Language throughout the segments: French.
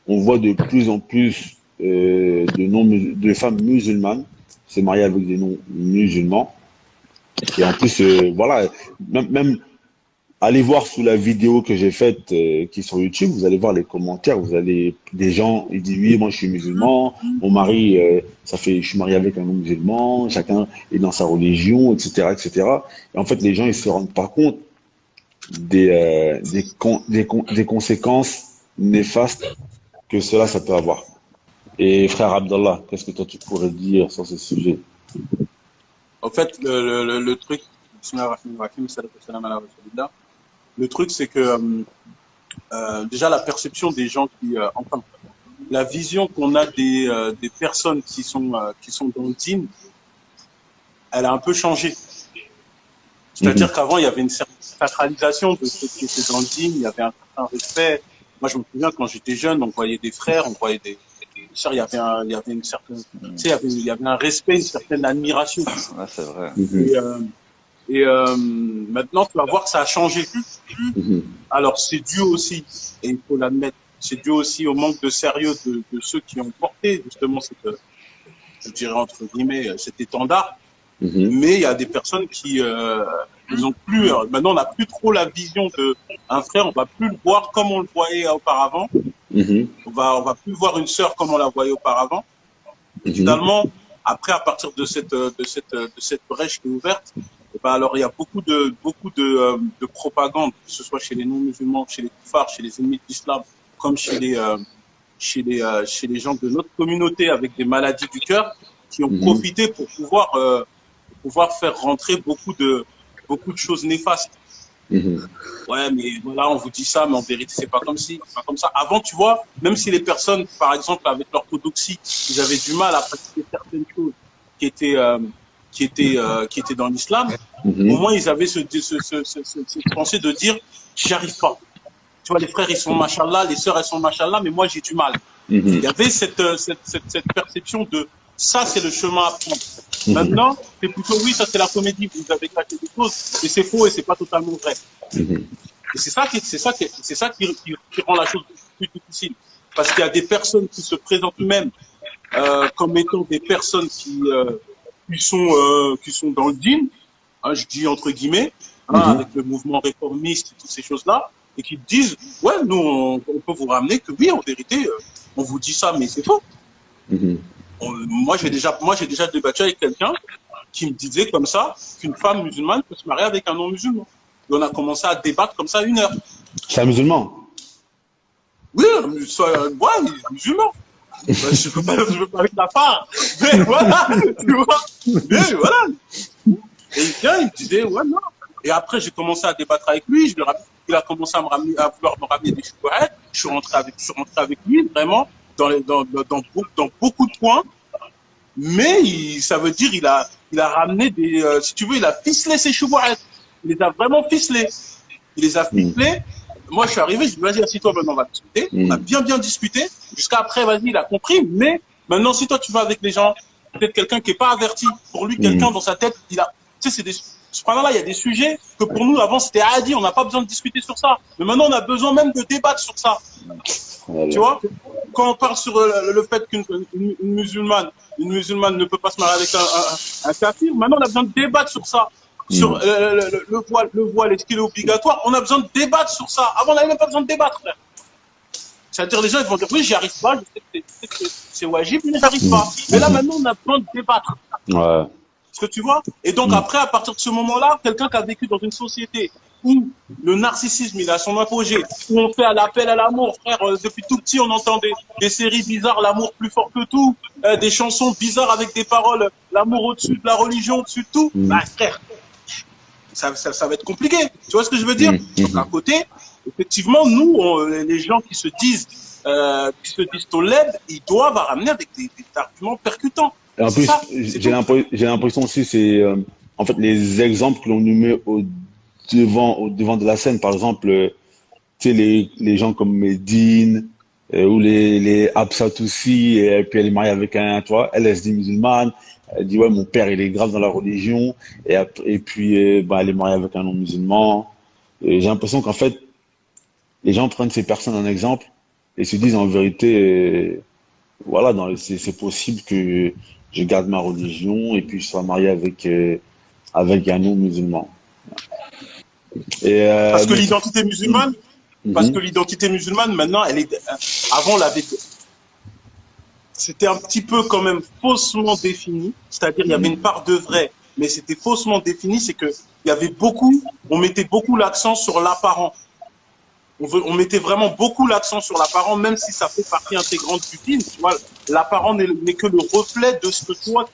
on voit de plus en plus de femmes musulmanes se marier avec des non-musulmans. Et en plus, voilà, même allez voir sous la vidéo que j'ai faite qui est sur YouTube, vous allez voir les commentaires, vous allez des gens, ils disent oui, moi je suis musulman, mon mari, je suis marié avec un non-musulman, chacun est dans sa religion, etc., etc. Et cetera. Et en fait, les gens ils se rendent pas compte des conséquences néfastes que cela ça peut avoir. Et frère Abdallah, qu'est-ce que toi tu pourrais dire sur ce sujet? En fait, le truc, le truc, c'est que déjà la perception des gens enfin, la vision qu'on a des personnes qui sont dans le dîn, elle a un peu changé. C'est-à-dire qu'avant, il y avait une certaine sacralisation de ceux qui étaient dans le dîn, il y avait un certain respect. Moi, je me souviens quand j'étais jeune, on voyait des frères, on voyait des sœurs, il y avait une certaine, tu sais, il y avait un respect, une certaine admiration. Ouais, c'est vrai. Maintenant, tu vas voir que ça a changé. Alors, c'est dû aussi, et il faut l'admettre, c'est dû aussi au manque de sérieux de ceux qui ont porté justement je dirais entre guillemets, cet étendard. Mais il y a des personnes qui ils ont plus. Maintenant, on n'a plus trop la vision de un frère. On va plus le voir comme on le voyait auparavant. On va plus voir une sœur comme on la voyait auparavant. Et finalement, après, à partir de cette brèche qui est ouverte, ben alors il y a beaucoup de propagande, que ce soit chez les non-musulmans, chez les koufars, chez les ennemis de l'islam, comme chez les gens de notre communauté avec des maladies du cœur, qui ont profité pour pouvoir faire rentrer beaucoup de choses néfastes. Ouais, mais voilà, on vous dit ça, mais en vérité, c'est pas comme si, c'est pas comme ça. Avant, tu vois, même si les personnes, par exemple, avec l'orthodoxie, ils avaient du mal à pratiquer certaines choses qui étaient, qui étaient dans l'islam, au moins, ils avaient cette pensée de dire, j'y arrive pas. Tu vois, les frères, ils sont machallah, les sœurs, elles sont machallah, mais moi, j'ai du mal. Il y avait cette perception de, ça, c'est le chemin à prendre. Maintenant, c'est plutôt, oui, ça, c'est la comédie, vous avez caché des choses, et c'est faux, et c'est pas totalement vrai. Et c'est ça qui rend la chose plus difficile. Parce qu'il y a des personnes qui se présentent eux-mêmes comme étant des personnes qui sont dans le dîn, hein, je dis entre guillemets, hein, avec le mouvement réformiste et toutes ces choses-là, et qui disent, ouais, nous, on peut vous ramener que oui, en vérité, on vous dit ça, mais c'est faux. Moi, j'ai déjà débattu avec quelqu'un qui me disait comme ça qu'une femme musulmane peut se marier avec un non-musulman. Et on a commencé à débattre comme ça 1 heure. C'est un musulman? Oui, ouais, musulman. Je veux pas avec la part. Mais voilà, tu vois. Mais voilà. Et il vient, il me disait, ouais, non. Et après, j'ai commencé à débattre avec lui. Il a commencé à vouloir me ramener des chouettes. Je suis rentré avec lui, vraiment, dans beaucoup de points. Mais ça veut dire, il a ramené si tu veux, il a ficelé ses chouettes. Il les a vraiment ficelés. Il les a ficelés. Moi, je suis arrivé, je lui ai dit, vas-y, assis-toi, maintenant, on va discuter. On a bien discuté. Jusqu'à après, vas-y, il a compris. Mais maintenant, si toi, tu vas avec les gens, peut-être quelqu'un qui n'est pas averti. Pour lui, quelqu'un dans sa tête, tu sais, là, il y a des sujets que pour nous, avant, c'était dit, on n'a pas besoin de discuter sur ça. Mais maintenant, on a besoin même de débattre sur ça. Voilà. Tu vois, quand on parle sur le fait qu'une musulmane ne peut pas se marier avec un kafir, maintenant, on a besoin de débattre sur ça. Sur le voile, est-ce qu'il est obligatoire? On a besoin de débattre sur ça. Avant, on n'avait même pas besoin de débattre. C'est-à-dire, les gens ils vont dire, oui, j'y arrive pas, je sais que c'est wajib, mais j'arrive pas. Mais là, maintenant, on a besoin de débattre. Ouais. Est-ce que tu vois? Et donc, après, à partir de ce moment-là, quelqu'un qui a vécu dans une société où le narcissisme, il a son apogée, où on fait l'appel à l'amour, frère, depuis tout petit, on entend des séries bizarres, l'amour plus fort que tout, des chansons bizarres avec des paroles, l'amour au-dessus de la religion, au-dessus de tout. Bah, frère, ça va être compliqué. Tu vois ce que je veux dire? Donc, à côté, effectivement, nous, les gens qui se disent tolèbes, ils doivent ramener avec des arguments percutants. Et en plus, j'ai l'impression aussi, c'est en fait les exemples que l'on nous met au devant de la scène. Par exemple, tu sais, les gens comme Medine ou les Absatoussi, et puis elle est mariée avec tu vois, elle se dit musulmane. Elle dit ouais, mon père il est grave dans la religion, et puis bah, elle est mariée avec un non musulman. J'ai l'impression qu'en fait les gens prennent ces personnes en exemple et se disent en vérité, voilà, c'est possible que je garde ma religion et puis je sois marié avec un non-musulman. Et Parce que l'identité musulmane, mhm, maintenant, avant, c'était un petit peu quand même faussement défini. C'est-à-dire, il y avait mhm, une part de vrai, mais c'était faussement défini. C'est que il y avait on mettait beaucoup l'accent sur l'apparent. On mettait vraiment beaucoup l'accent sur l'apparent, même si ça fait partie intégrante du film. Tu vois, l'apparent n'est que le reflet de ce que toi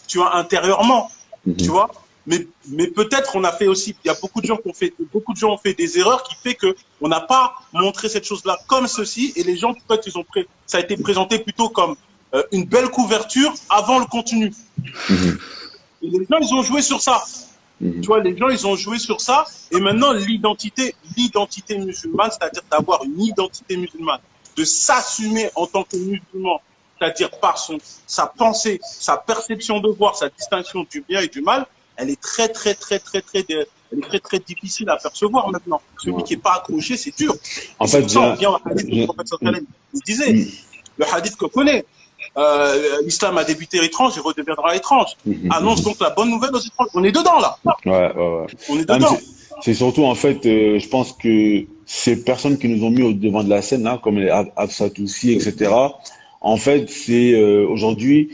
tu as intérieurement. Tu mhm. vois. Mais peut-être on a fait aussi, il y a beaucoup de gens ont fait des erreurs qui fait que on n'a pas montré cette chose-là comme ceci et les gens peut-être ça a été présenté plutôt comme une belle couverture avant le contenu. Et les gens ils ont joué sur ça. Tu vois, les gens ils ont joué sur ça et maintenant l'identité musulmane, c'est-à-dire d'avoir une identité musulmane, de s'assumer en tant que musulman, c'est-à-dire par sa pensée, sa perception de voir, sa distinction du bien et du mal. Elle est elle est très difficile à percevoir maintenant. Celui Ouais. qui n'est pas accroché, c'est dur. En Et c'est fait, pour ça on vient au hadith du j'ai- prophète sallallahu alayhi wa sallam. Il disait, le hadith qu'on connaît, l'islam a débuté étrange et redeviendra étrange. Annonce donc la bonne nouvelle aux étrangers. On est dedans là. ouais, ouais, ouais. On est Non, mais dedans. c'est surtout, en fait, je pense que ces personnes qui nous ont mis au devant de la scène, là, comme les Afsatoussi, etc., en fait, c'est aujourd'hui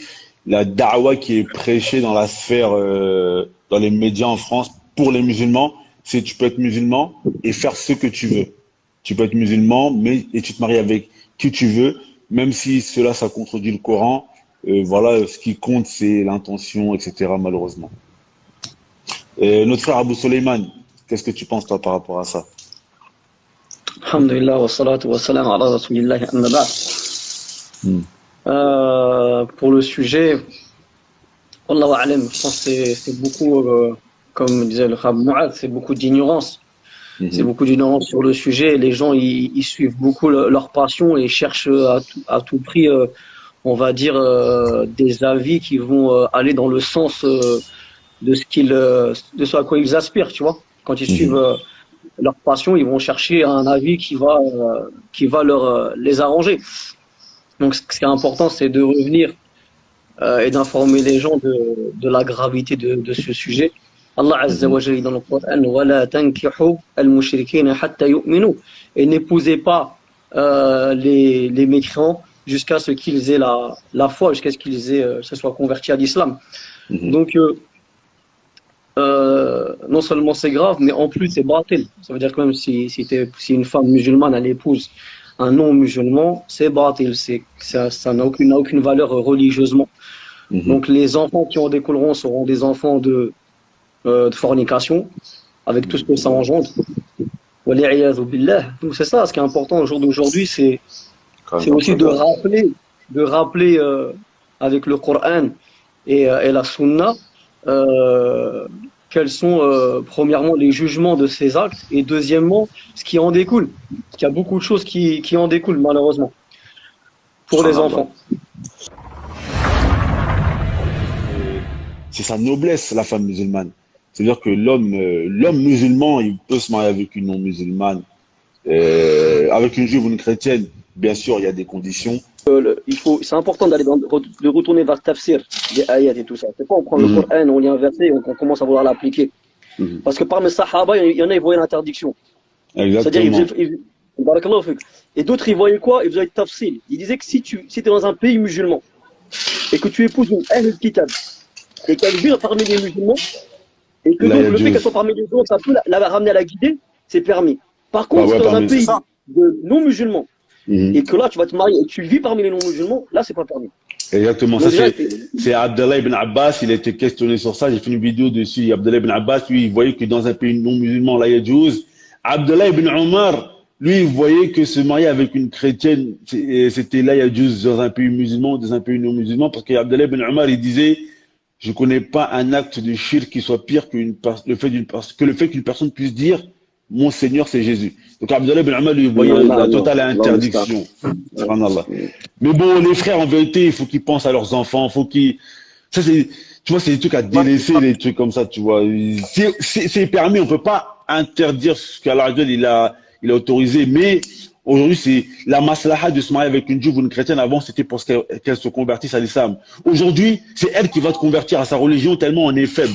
la da'wa qui est prêchée dans la sphère, dans les médias en France pour les musulmans, c'est tu peux être musulman et faire ce que tu veux. Tu peux être musulman, mais et tu te maries avec qui tu veux, même si cela, ça contredit le Coran. Voilà, ce qui compte, c'est l'intention, etc., malheureusement. Notre frère Abou Soleiman, qu'est-ce que tu penses toi par rapport à ça? Alhamdulillah wa salatu wa salam ala rasulillahi amma ba'd. Hmm. Pour le sujet, Wallahu a'lam, je pense que c'est beaucoup, comme disait le Khab Mu'ad, c'est beaucoup d'ignorance. C'est Mhm. beaucoup d'ignorance sur le sujet. Les gens, ils suivent beaucoup leur passion et cherchent à tout prix, on va dire, des avis qui vont aller dans le sens de ce à quoi ils aspirent, tu vois. Quand ils suivent Mhm. leur passion, ils vont chercher un avis qui va les arranger. Donc, ce qui est important, c'est de revenir et d'informer les gens de la gravité de ce sujet. Allah Azza Mhm. wa Jalla dit dans le Coran وَلَا تَنْكِحُوا الْمُشْرِكِينَ حَتَّى يُؤْمِنُوا et n'épousez pas les mécréants jusqu'à ce qu'ils aient la foi, jusqu'à ce qu'ils se soient convertis à l'islam. Mhm. Donc, non seulement c'est grave, mais en plus c'est batil. Ça veut dire que même si une femme musulmane elle épouse un non-musulman, c'est batil. Ça n'a aucune valeur religieusement. Mhm. Donc les enfants qui en découleront seront des enfants de fornication, avec tout ce que ça engendre. Wali'iyadhu billah. Donc c'est ça, ce qui est important au jour d'aujourd'hui, c'est aussi de rappeler avec le Coran et la Sunna quels sont premièrement les jugements de ces actes et deuxièmement ce qui en découle. Parce qu'il y a beaucoup de choses qui en découlent malheureusement pour les Subhanallah. enfants. C'est sa noblesse, la femme musulmane. C'est-à-dire que l'homme musulman, il peut se marier avec une non-musulmane, avec une juive ou une chrétienne. Bien sûr, il y a des conditions. C'est important de retourner vers le tafsir des ayats et tout ça. C'est pas on prend le Mhm. Coran, on lit un verset et on commence à vouloir l'appliquer. Mhm. Parce que parmi les sahaba, il y en a, ils voyaient l'interdiction. C'est-à-dire, Exactement. Barakallahu fik. Et d'autres, ils voyaient quoi? Ils faisaient le tafsil. Ils disaient que si tu es dans un pays musulman et que tu épouses une Ahl al-Kitab et qu'elle vit parmi les musulmans et que Là, il y donc a le fait qu'elle Dieu. soit parmi les autres, ça peut la ramener à la guider, c'est permis. Par Bah contre, si ouais, tu es dans un parmi. C'est pays ça. de non-musulmans Mhm. et que là, tu vas te marier et que tu vis parmi les non-musulmans, là, c'est pas permis. Exactement. Donc Ça, déjà, c'est Abdallah ibn Abbas. Il a été questionné sur ça. J'ai fait une vidéo dessus. Abdallah ibn Abbas, lui, il voyait que dans un pays non musulman, là, il y a Djouz. Abdallah ibn Omar, lui, il voyait que se marier avec une chrétienne, c'était là, il y a Djouz dans un pays musulman, dans un pays non musulman, parce qu'Abdallah ibn Omar, il disait, je connais pas un acte de shirk qui soit pire que le fait qu'une personne puisse dire, mon Seigneur, c'est Jésus. Donc Abdallah ibn Omar, lui, il voyait la totale interdiction. Subhanallah. Mais bon, les frères, en vérité, il faut qu'ils pensent à leurs enfants, faut qu'ils, ça c'est, tu vois, c'est des trucs à Ouais, délaisser, les trucs comme ça, tu vois. C'est permis, on peut pas interdire ce qu'Allah il a autorisé, mais Aujourd'hui, c'est la maslaha de se marier avec une juive ou une chrétienne. Avant, c'était pour qu'elle se convertisse à l'islam. Aujourd'hui, c'est elle qui va te convertir à sa religion tellement on est faible.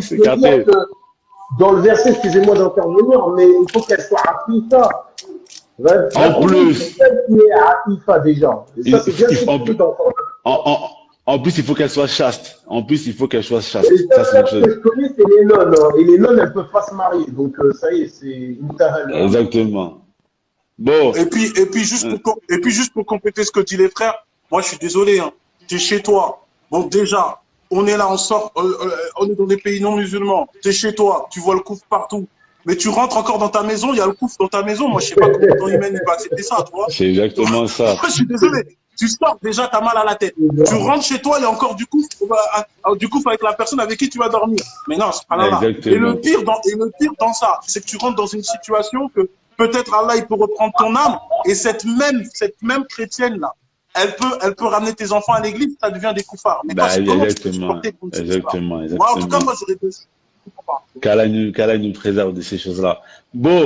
C'est dans le verset, excusez-moi d'intervenir, mais il faut qu'elle soit afifa. En plus, Elle est afifa déjà. Et ça, c'est bien spécifique dans en plus, il faut qu'elle soit chaste. En plus, il faut qu'elle soit chaste. Et ça, c'est ce que je connais, c'est les nonnes. Hein. Et les nonnes, elles ne peuvent pas se marier. Donc, ça y est, c'est une tahal. Exactement. Bon. Et puis juste pour compléter ce que disent les frères, moi, je suis désolé, hein. Tu es chez toi. Bon, déjà, on est là, on sort, on est dans des pays non musulmans. Tu es chez toi, tu vois le couvre partout. Mais tu rentres encore dans ta maison, il y a le couvre dans ta maison. Moi, je sais pas comment ton humain il va accepter ça, tu vois. C'est exactement ça. Moi, je suis désolé. Tu sors, déjà, tu as mal à la tête. Tu rentres chez toi, il y a encore du coup avec la personne avec qui tu vas dormir. Mais non, c'est pas là. Et le pire dans ça, c'est que tu rentres dans une situation que peut-être Allah, il peut reprendre ton âme. Et cette même chrétienne-là, elle peut ramener tes enfants à l'église, ça devient des koufars. Mais toi, comment tu peux supporter contre ça? Exactement. Moi, en tout cas, moi, j'aurais deux. Qu'Allah nous préserve de ces choses-là. Bon.